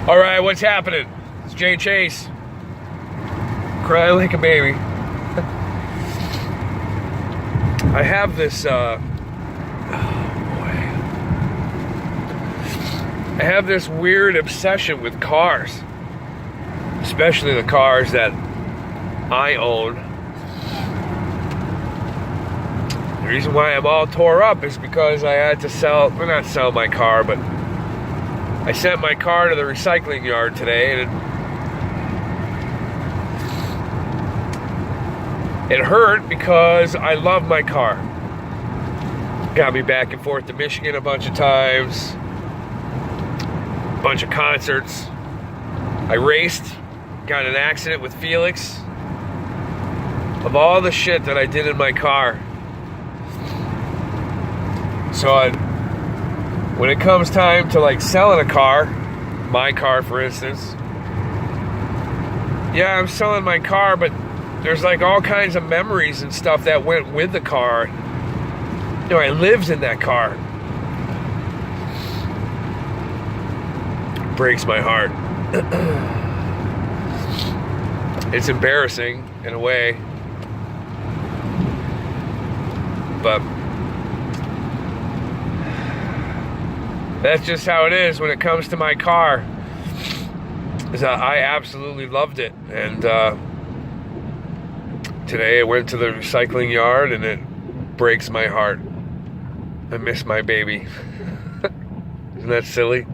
All right, what's happening? It's Jay Chase. Cry like a baby. I have this, I have this weird obsession with cars. Especially the cars that I own. The reason why I'm all tore up is because I had to not sell my car, but I sent my car to the recycling yard today, and it hurt because I love my car. Got me back and forth to Michigan a bunch of times, a bunch of concerts. I raced, got in an accident with Felix. Of all the shit that I did in my car. So when it comes time to like selling a car, my car for instance, yeah, I'm selling my car, but there's like all kinds of memories and stuff that went with the car. You know, I lived in that car. It breaks my heart. It's embarrassing in a way, but that's just how it is when it comes to my car. I absolutely loved it, and today I went to the recycling yard and it breaks my heart. I miss my baby. Isn't that silly?